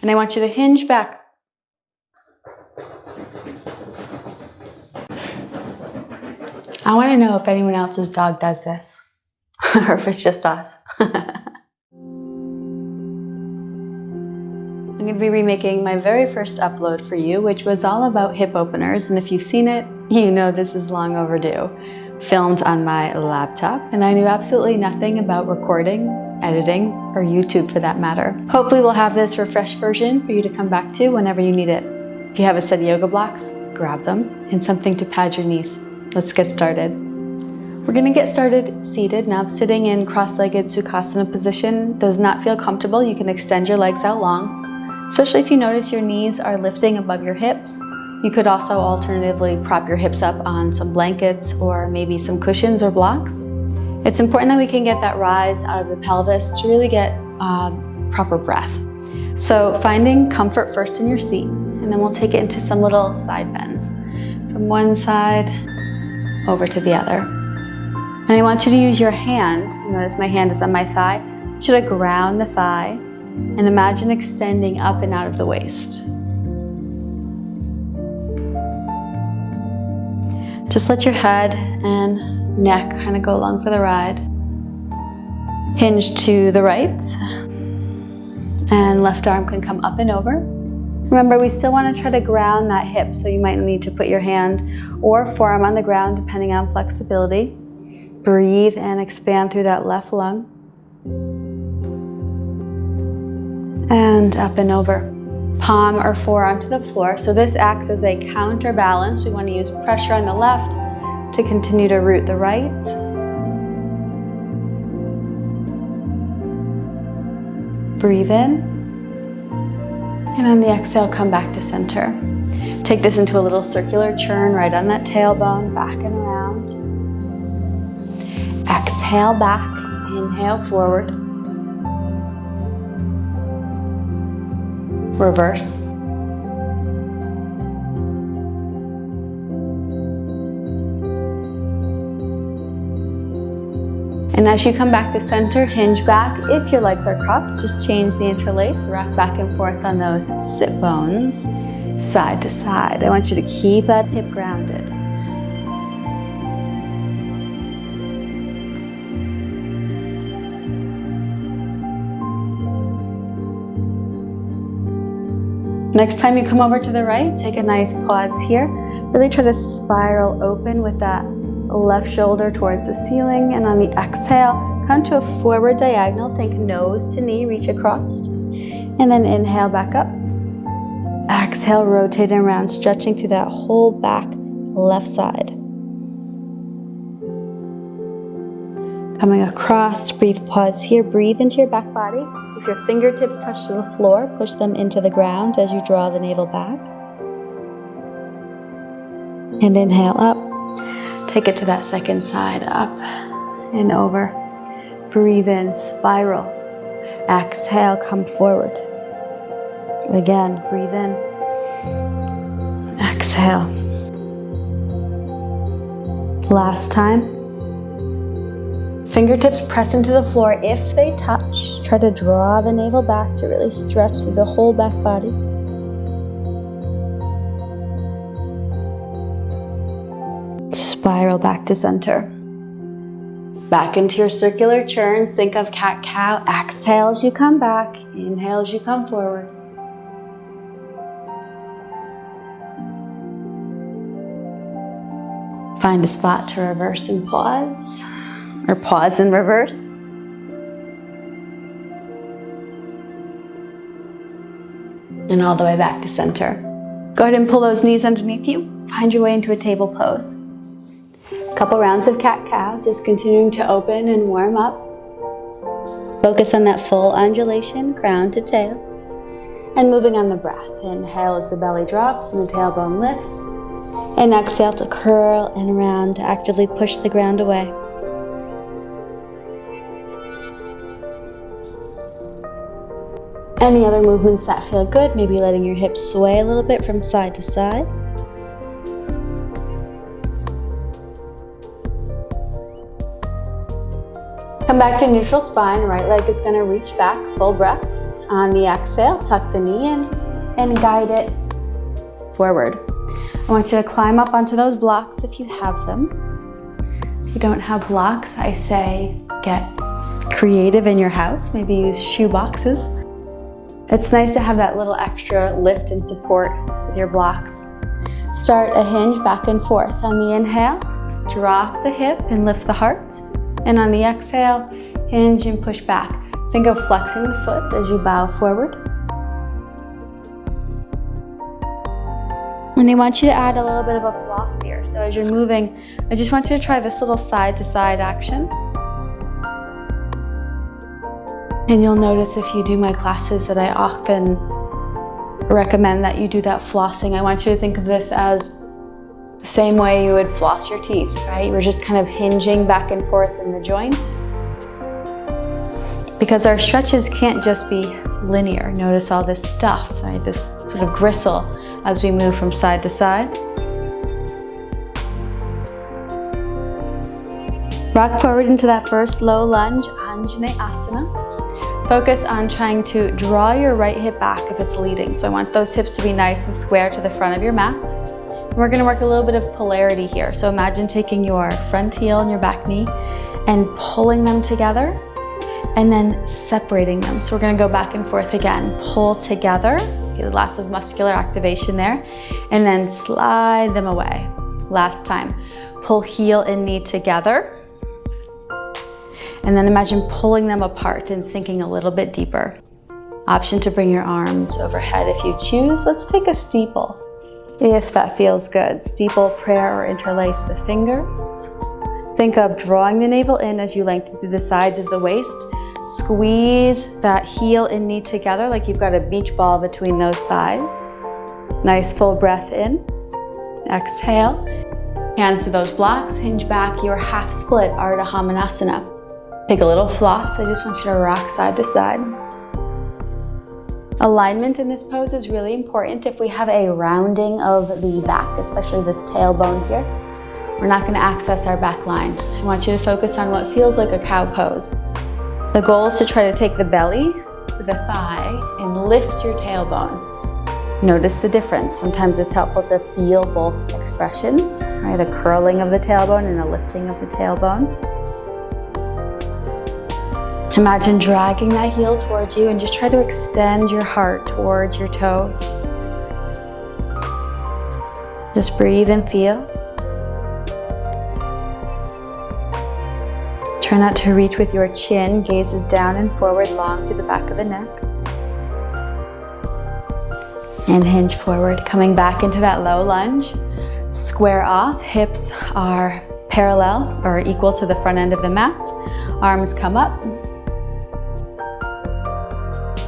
And I want you to hinge back. I want to know if anyone else's dog does this, or if it's just us. I'm going to be remaking my very first upload for you, which was all about hip openers. And if you've seen it, you know this is long overdue. Filmed on my laptop, and I knew absolutely nothing about recording, editing, or YouTube for that matter. Hopefully we'll have this refreshed version for you to come back to whenever you need it. If you have a set of yoga blocks, grab them, and something to pad your knees. Let's get started. We're going to get started seated. Now, if sitting in cross-legged Sukhasana position does not feel comfortable, you can extend your legs out long, especially if you notice your knees are lifting above your hips. You could also alternatively prop your hips up on some blankets or maybe some cushions or blocks. It's important that we can get that rise out of the pelvis to really get proper breath. So finding comfort first in your seat, and then we'll take it into some little side bends from one side over to the other. And I want you to use your hand. Notice my hand is on my thigh. I want you to ground the thigh and imagine extending up and out of the waist. Just let your head and neck kind of go along for the ride. Hinge to the right, and left arm can come up and over. Remember, we still want to try to ground that hip, so you might need to put your hand or forearm on the ground depending on flexibility. Breathe and expand through that left lung. And up and over. Palm or forearm to the floor. So this acts as a counterbalance. We want to use pressure on the left to continue to root the right. Breathe in. And on the exhale, come back to center. Take this into a little circular churn right on that tailbone, back and around. Exhale back, inhale forward. Reverse. And as you come back to center, hinge back. If your legs are crossed, just change the interlace, rock back and forth on those sit bones, side to side. I want you to keep that hip grounded. Next time you come over to the right, take a nice pause here. Really try to spiral open with that left shoulder towards the ceiling. And on the exhale, come to a forward diagonal. Think nose to knee, reach across. And then inhale back up. Exhale, rotating around, stretching through that whole back left side. Coming across, breathe, pause here. Breathe into your back body. If your fingertips touch the floor, push them into the ground as you draw the navel back. And inhale up. Take it to that second side, up and over. Breathe in, spiral. Exhale, come forward. Again, breathe in. Exhale. Last time. Fingertips press into the floor. If they touch, try to draw the navel back to really stretch through the whole back body. Spiral back to center. Back into your circular churns. Think of cat-cow. Exhale as you come back. Inhale as you come forward. Find a spot to reverse and pause. Or pause and reverse. And all the way back to center. Go ahead and pull those knees underneath you. Find your way into a table pose. A couple rounds of cat-cow, just continuing to open and warm up. Focus on that full undulation, crown to tail. And moving on the breath. Inhale as the belly drops and the tailbone lifts. And exhale to curl and around to actively push the ground away. Any other movements that feel good, maybe letting your hips sway a little bit from side to side. Come back to neutral spine. Right leg is going to reach back, full breath. On the exhale, tuck the knee in and guide it forward. I want you to climb up onto those blocks if you have them. If you don't have blocks, I say get creative in your house. Maybe use shoe boxes. It's nice to have that little extra lift and support with your blocks. Start a hinge back and forth. On the inhale, drop the hip and lift the heart. And on the exhale, hinge and push back. Think of flexing the foot as you bow forward. And I want you to add a little bit of a floss here. So as you're moving, I just want you to try this little side to side action. And you'll notice if you do my classes that I often recommend that you do that flossing. I want you to think of this as the same way you would floss your teeth, right? We're just kind of hinging back and forth in the joint. Because our stretches can't just be linear. Notice all this stuff, right? This sort of gristle as we move from side to side. Rock forward into that first low lunge, Anjaneyasana. Focus on trying to draw your right hip back if it's leading. So I want those hips to be nice and square to the front of your mat. And we're gonna work a little bit of polarity here. So imagine taking your front heel and your back knee and pulling them together and then separating them. So we're gonna go back and forth again. Pull together, get lots of muscular activation there, and then slide them away. Last time, pull heel and knee together. And then imagine pulling them apart and sinking a little bit deeper. Option to bring your arms overhead if you choose. Let's take a steeple, if that feels good. Steeple prayer or interlace the fingers. Think of drawing the navel in as you lengthen through the sides of the waist. Squeeze that heel and knee together like you've got a beach ball between those thighs. Nice full breath in. Exhale. Hands to those blocks. Hinge back your half split, Ardha Hamanasana. Take a little floss. I just want you to rock side to side. Alignment in this pose is really important. If we have a rounding of the back, especially this tailbone here, we're not going to access our back line. I want you to focus on what feels like a cow pose. The goal is to try to take the belly to the thigh and lift your tailbone. Notice the difference. Sometimes it's helpful to feel both expressions, right? A curling of the tailbone and a lifting of the tailbone. Imagine dragging that heel towards you and just try to extend your heart towards your toes. Just breathe and feel. Try not to reach with your chin, gaze is down and forward, long through the back of the neck. And hinge forward, coming back into that low lunge. Square off, hips are parallel or equal to the front end of the mat. Arms come up.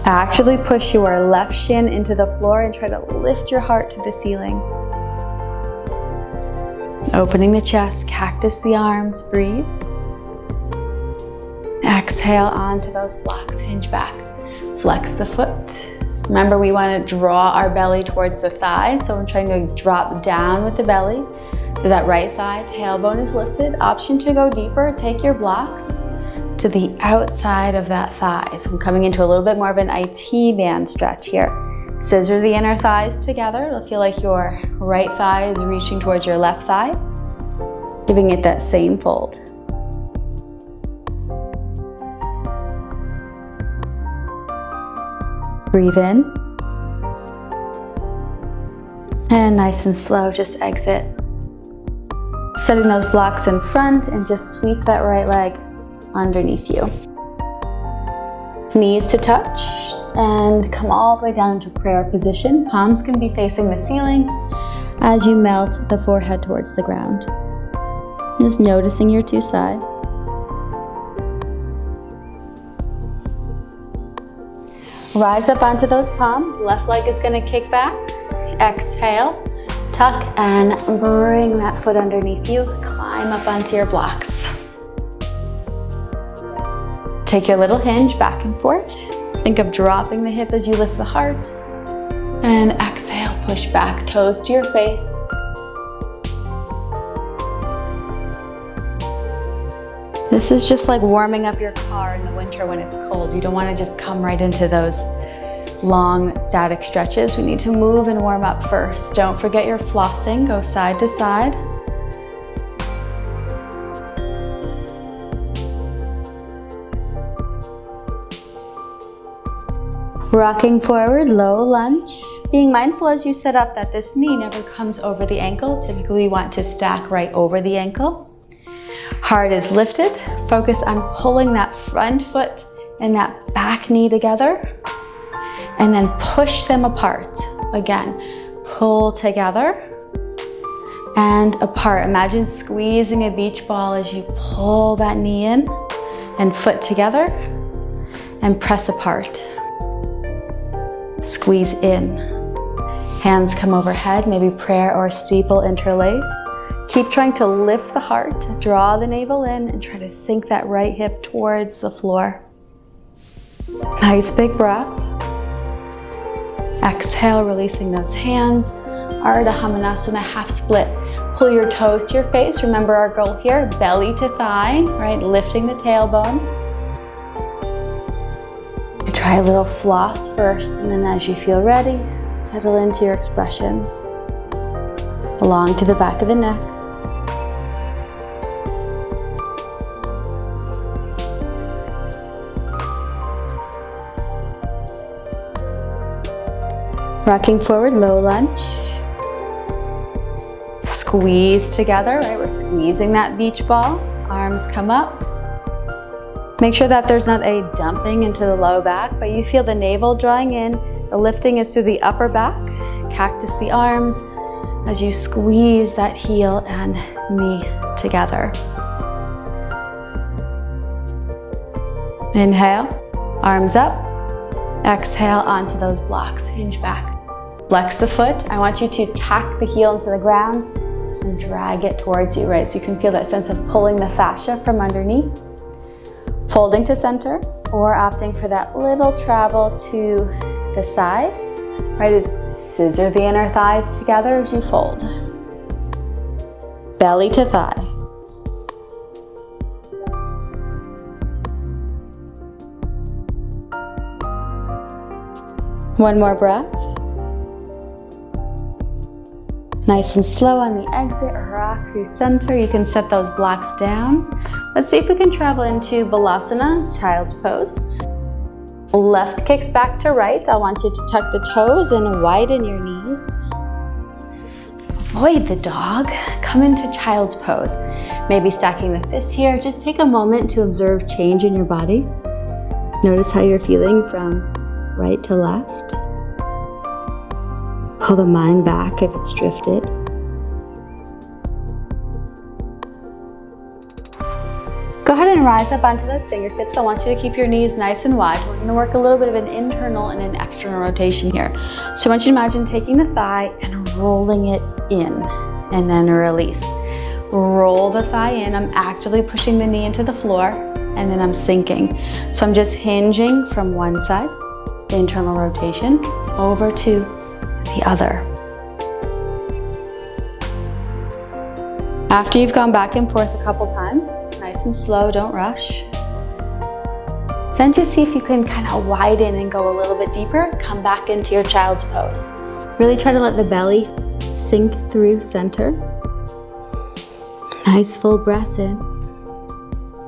Actively push your left shin into the floor and try to lift your heart to the ceiling. Opening the chest, cactus the arms, breathe. Exhale onto those blocks, hinge back. Flex the foot. Remember, we want to draw our belly towards the thigh, so I'm trying to drop down with the belly to that right thigh. Tailbone is lifted. Option to go deeper, take your blocks to the outside of that thigh. So I'm coming into a little bit more of an IT band stretch here. Scissor the inner thighs together. It'll feel like your right thigh is reaching towards your left thigh, giving it that same fold. Breathe in. And nice and slow, just exit. Setting those blocks in front and just sweep that right leg underneath you. Knees to touch and come all the way down into prayer position. Palms can be facing the ceiling as you melt the forehead towards the ground. Just noticing your two sides. Rise up onto those palms. Left leg is going to kick back. Exhale, tuck and bring that foot underneath you. Climb up onto your blocks. Take your little hinge back and forth. Think of dropping the hip as you lift the heart. And exhale, push back, toes to your face. This is just like warming up your car in the winter when it's cold. You don't want to just come right into those long static stretches. We need to move and warm up first. Don't forget your flossing. Go side to side. Rocking forward, low lunge. Being mindful as you set up that this knee never comes over the ankle. Typically you want to stack right over the ankle. Heart is lifted. Focus on pulling that front foot and that back knee together. And then push them apart. Again, pull together and apart. Imagine squeezing a beach ball as you pull that knee in and foot together and press apart. Squeeze in. Hands come overhead, maybe prayer or steeple interlace. Keep trying to lift the heart, draw the navel in, and try to sink that right hip towards the floor. Nice big breath. Exhale, releasing those hands. Ardha Hamanasana, half split. Pull your toes to your face. Remember our goal here, belly to thigh, right? Lifting the tailbone. Try a little floss first, and then as you feel ready, settle into your expression. Along to the back of the neck. Rocking forward, low lunge. Squeeze together, right? We're squeezing that beach ball. Arms come up. Make sure that there's not a dumping into the low back, but you feel the navel drawing in. The lifting is through the upper back. Cactus the arms as you squeeze that heel and knee together. Inhale, arms up. Exhale onto those blocks, hinge back. Flex the foot. I want you to tack the heel into the ground and drag it towards you, right? So you can feel that sense of pulling the fascia from underneath. Folding to center or opting for that little travel to the side, right? Scissor the inner thighs together as you fold. Belly to thigh. One more breath. Nice and slow on the exit, rock through center. You can set those blocks down. Let's see if we can travel into Balasana, Child's Pose. Left kicks back to right. I want you to tuck the toes and widen your knees. Avoid the dog. Come into Child's Pose. Maybe stacking the fists here. Just take a moment to observe change in your body. Notice how you're feeling from right to left. Pull the mind back if it's drifted. Go ahead and rise up onto those fingertips. I want you to keep your knees nice and wide. We're going to work a little bit of an internal and an external rotation here. So I want you to imagine taking the thigh and rolling it in, and then release. Roll the thigh in. I'm actively pushing the knee into the floor, and then I'm sinking. So I'm just hinging from one side, the internal rotation, over to the other. After you've gone back and forth a couple times, nice and slow, don't rush. Then just see if you can kind of widen and go a little bit deeper. Come back into your child's pose. Really try to let the belly sink through center. Nice full breaths in.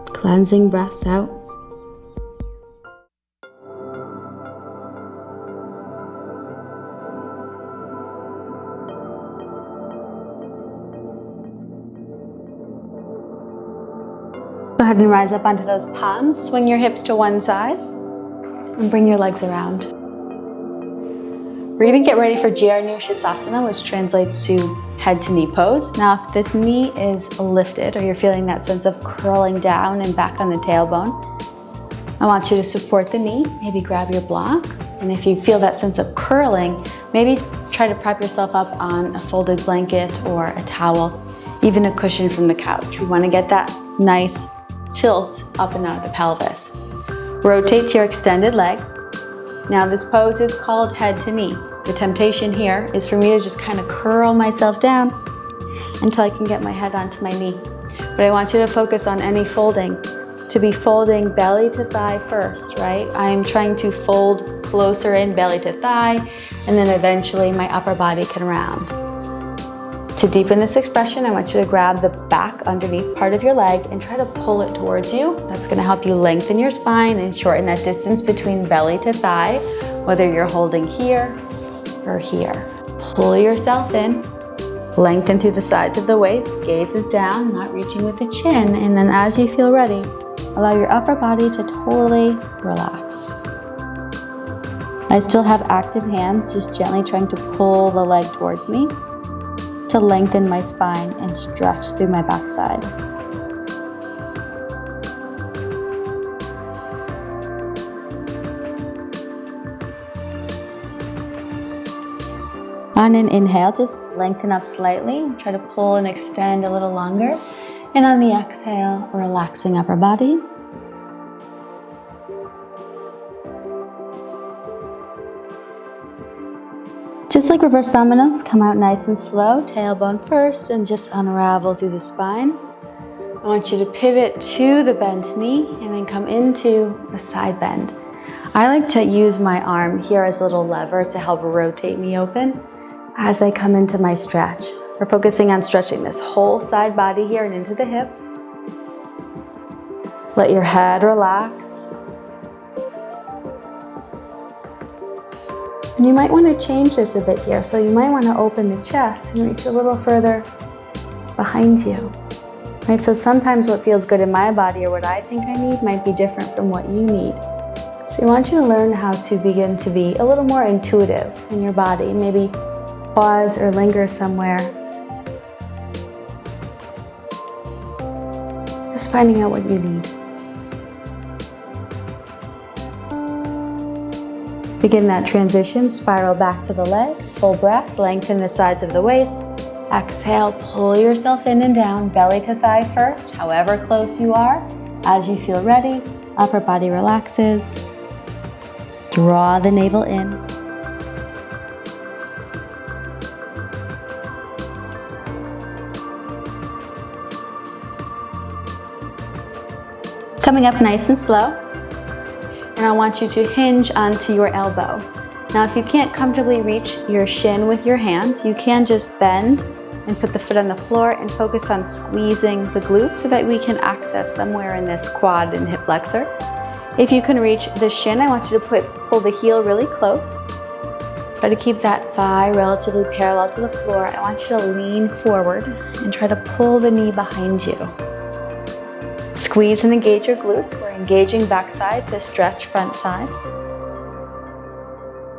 Cleansing breaths out. Go ahead and rise up onto those palms. Swing your hips to one side and bring your legs around. We're going to get ready for Jayarnushasana, which translates to head to knee pose. Now, if this knee is lifted or you're feeling that sense of curling down and back on the tailbone, I want you to support the knee, maybe grab your block. And if you feel that sense of curling, maybe try to prop yourself up on a folded blanket or a towel, even a cushion from the couch. We want to get that nice tilt up and out of the pelvis. Rotate to your extended leg. Now this pose is called head to knee. The temptation here is for me to just kind of curl myself down until I can get my head onto my knee. But I want you to focus on any folding, to be folding belly to thigh first, right? I'm trying to fold closer in belly to thigh, and then eventually my upper body can round. To deepen this expression, I want you to grab the back underneath part of your leg and try to pull it towards you. That's gonna help you lengthen your spine and shorten that distance between belly to thigh, whether you're holding here or here. Pull yourself in, lengthen through the sides of the waist, gaze is down, not reaching with the chin, and then as you feel ready, allow your upper body to totally relax. I still have active hands, just gently trying to pull the leg towards me to lengthen my spine and stretch through my backside. On an inhale, just lengthen up slightly. Try to pull and extend a little longer. And on the exhale, relaxing upper body. Just like reverse dominoes, come out nice and slow, tailbone first, and just unravel through the spine. I want you to pivot to the bent knee and then come into a side bend. I like to use my arm here as a little lever to help rotate me open as I come into my stretch. We're focusing on stretching this whole side body here and into the hip. Let your head relax. And you might want to change this a bit here. So you might want to open the chest and reach a little further behind you. Right? So sometimes what feels good in my body or what I think I need might be different from what you need. So I want you to learn how to begin to be a little more intuitive in your body. Maybe pause or linger somewhere. Just finding out what you need. Begin that transition, spiral back to the leg, full breath, lengthen the sides of the waist. Exhale, pull yourself in and down, belly to thigh first, however close you are. As you feel ready, upper body relaxes. Draw the navel in. Coming up nice and slow. And I want you to hinge onto your elbow. Now, if you can't comfortably reach your shin with your hand, you can just bend and put the foot on the floor and focus on squeezing the glutes so that we can access somewhere in this quad and hip flexor. If you can reach the shin, I want you to pull the heel really close. Try to keep that thigh relatively parallel to the floor. I want you to lean forward and try to pull the knee behind you. Squeeze and engage your glutes. We're engaging backside to stretch front side.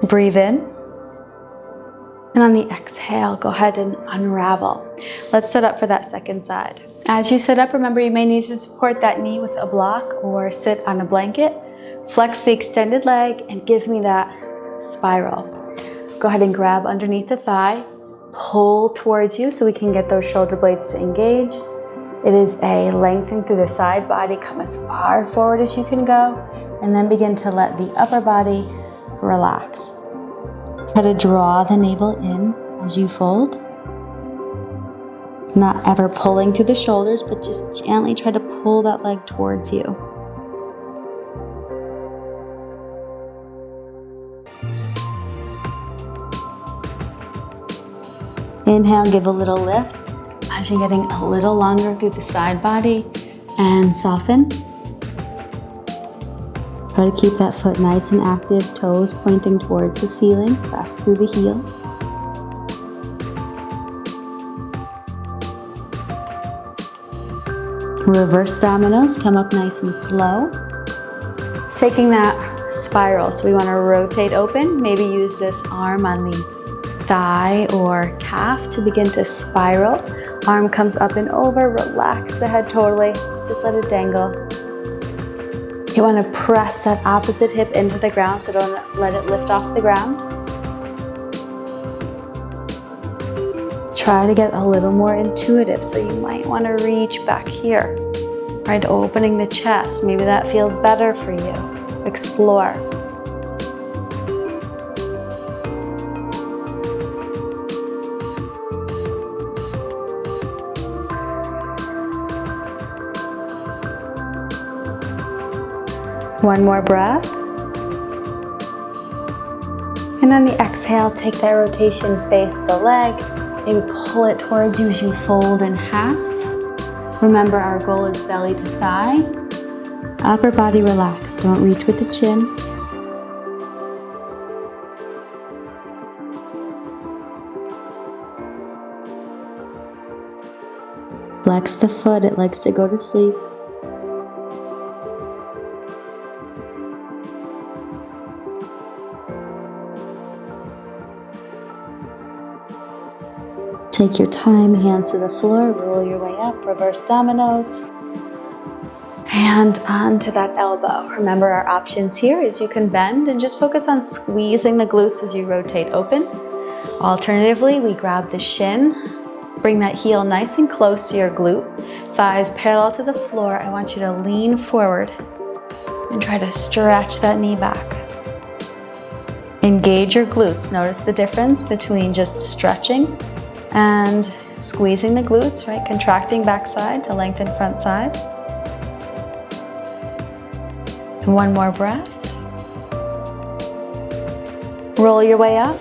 Breathe in. And on the exhale, go ahead and unravel. Let's set up for that second side. As you sit up, remember you may need to support that knee with a block or sit on a blanket. Flex the extended leg and give me that spiral. Go ahead and grab underneath the thigh. Pull towards you so we can get those shoulder blades to engage. It is a lengthen through the side body, come as far forward as you can go, and then begin to let the upper body relax. Try to draw the navel in as you fold. Not ever pulling through the shoulders, but just gently try to pull that leg towards you. Inhale, give a little lift. As you're getting a little longer through the side body and soften. Try to keep that foot nice and active, toes pointing towards the ceiling, press through the heel. Reverse dominoes, come up nice and slow. Taking that spiral, so we want to rotate open, maybe use this arm on the thigh or calf to begin to spiral. Arm comes up and over, relax the head totally, just let it dangle. You want to press that opposite hip into the ground, so don't let it lift off the ground. Try to get a little more intuitive, so you might want to reach back here, right? Opening the chest, maybe that feels better for you. Explore. One more breath. And on the exhale, take that rotation, face the leg. Maybe pull it towards you as you fold in half. Remember, our goal is belly to thigh. Upper body relaxed. Don't reach with the chin. Flex the foot. It likes to go to sleep. Take your time, hands to the floor, roll your way up, reverse dominoes. And onto that elbow. Remember, our options here is you can bend and just focus on squeezing the glutes as you rotate open. Alternatively, we grab the shin, bring that heel nice and close to your glute, thighs parallel to the floor. I want you to lean forward and try to stretch that knee back. Engage your glutes. Notice the difference between just stretching and squeezing the glutes, right? Contracting backside to lengthen front side. And one more breath. Roll your way up.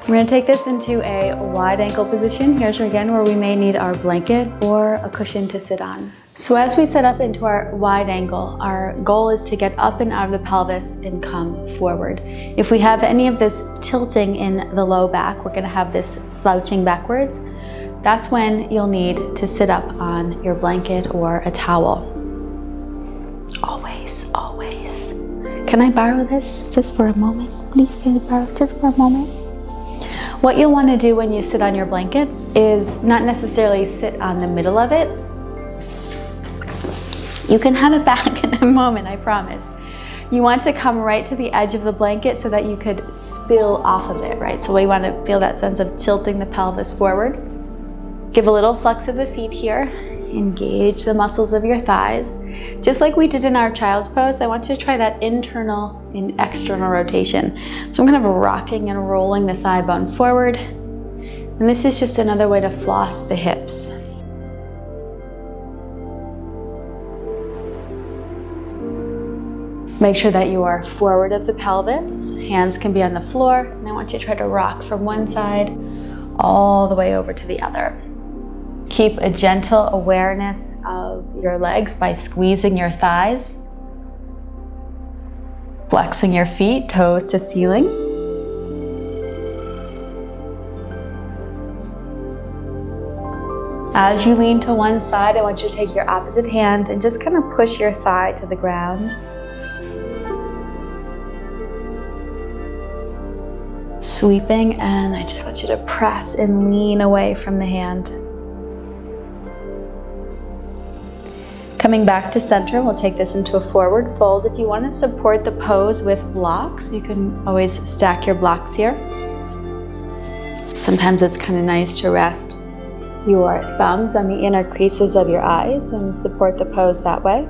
We're going to take this into a wide ankle position. Here's again where we may need our blanket or a cushion to sit on. So as we set up into our wide angle, our goal is to get up and out of the pelvis and come forward. If we have any of this tilting in the low back, we're going to have this slouching backwards. That's when you'll need to sit up on your blanket or a towel. Always, always. Can I borrow this just for a moment? Please, can I borrow just for a moment? What you'll want to do when you sit on your blanket is not necessarily sit on the middle of it. You can have it back in a moment, I promise. You want to come right to the edge of the blanket so that you could spill off of it, right? So we want to feel that sense of tilting the pelvis forward. Give a little flex of the feet here. Engage the muscles of your thighs. Just like we did in our child's pose, I want you to try that internal and external rotation. So I'm kind of rocking and rolling the thigh bone forward. And this is just another way to floss the hips. Make sure that you are forward of the pelvis. Hands can be on the floor. And I want you to try to rock from one side all the way over to the other. Keep a gentle awareness of your legs by squeezing your thighs. Flexing your feet, toes to ceiling. As you lean to one side, I want you to take your opposite hand and just kind of push your thigh to the ground. Sweeping, and I just want you to press and lean away from the hand. Coming back to center, we'll take this into a forward fold. If you want to support the pose with blocks, you can always stack your blocks here. Sometimes it's kind of nice to rest your thumbs on the inner creases of your eyes and support the pose that way.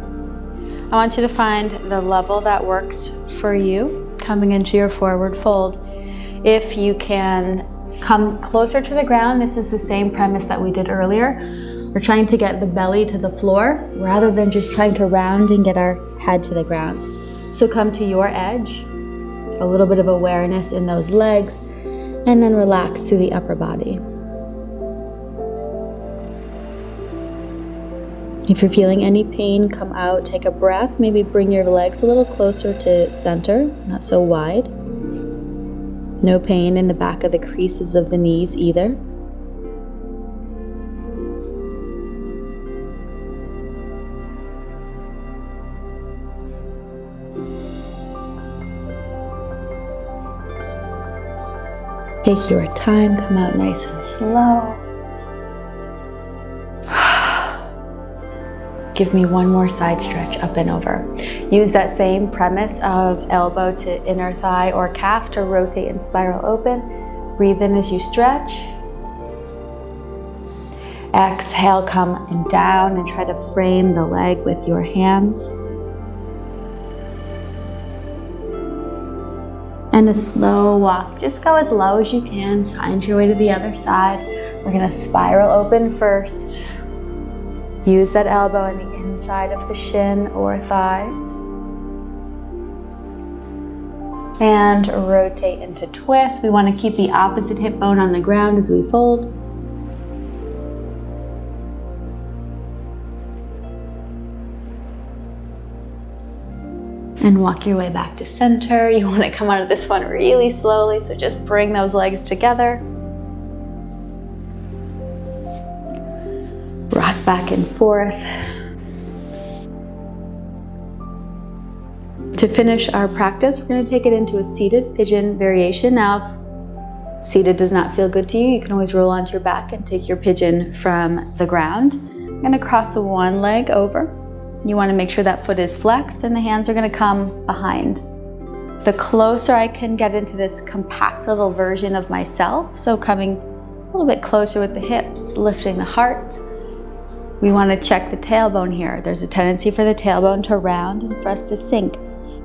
I want you to find the level that works for you coming into your forward fold. If you can come closer to the ground, this is the same premise that we did earlier. We're trying to get the belly to the floor rather than just trying to round and get our head to the ground. So come to your edge, a little bit of awareness in those legs, and then relax to the upper body. If you're feeling any pain, come out, take a breath, maybe bring your legs a little closer to center, not so wide. No pain in the back of the creases of the knees either. Take your time, come out nice and slow. Give me one more side stretch up and over. Use that same premise of elbow to inner thigh or calf to rotate and spiral open. Breathe in as you stretch. Exhale, come down and try to frame the leg with your hands. And a slow walk. Just go as low as you can. Find your way to the other side. We're gonna spiral open first. Use that elbow on the inside of the shin or thigh. And rotate into twist. We want to keep the opposite hip bone on the ground as we fold. And walk your way back to center. You want to come out of this one really slowly, so just bring those legs together. Rock back and forth. To finish our practice, we're going to take it into a seated pigeon variation. Now, if seated does not feel good to you, you can always roll onto your back and take your pigeon from the ground. I'm going to cross one leg over. You want to make sure that foot is flexed and the hands are going to come behind. The closer I can get into this compact little version of myself, so coming a little bit closer with the hips, lifting the heart. We want to check the tailbone here. There's a tendency for the tailbone to round and for us to sink.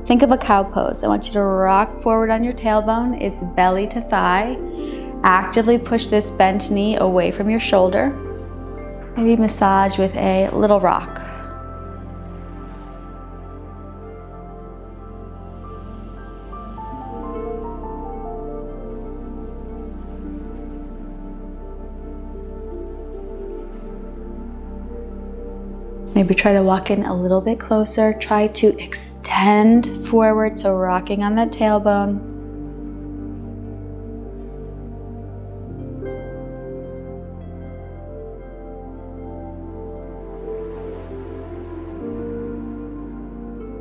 Think of a cow pose. I want you to rock forward on your tailbone. It's belly to thigh. Actively push this bent knee away from your shoulder. Maybe massage with a little rock. Maybe try to walk in a little bit closer. Try to extend forward, so rocking on that tailbone.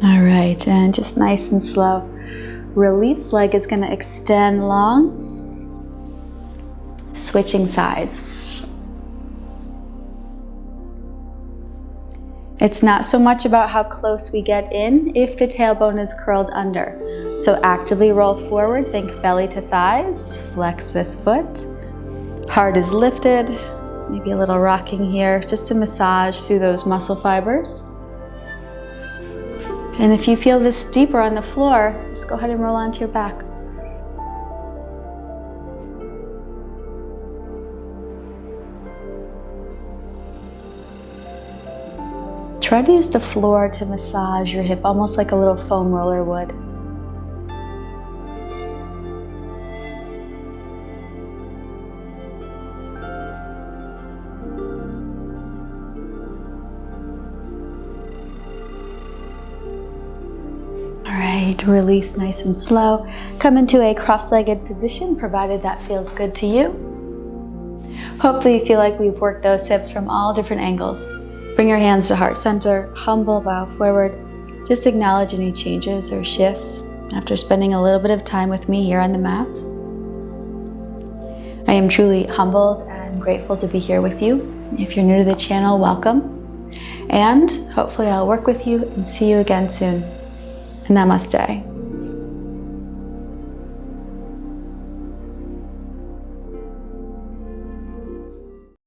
All right, and just nice and slow. Release, leg is going to extend long. Switching sides. It's not so much about how close we get in if the tailbone is curled under. So actively roll forward, think belly to thighs, flex this foot. Heart is lifted, maybe a little rocking here, just to massage through those muscle fibers. And if you feel this deeper on the floor, just go ahead and roll onto your back. Try to use the floor to massage your hip, almost like a little foam roller would. All right, release nice and slow. Come into a cross-legged position, provided that feels good to you. Hopefully you feel like we've worked those hips from all different angles. Bring your hands to heart center, humble, bow forward. Just acknowledge any changes or shifts after spending a little bit of time with me here on the mat. I am truly humbled and grateful to be here with you. If you're new to the channel, welcome. And hopefully I'll work with you and see you again soon. Namaste.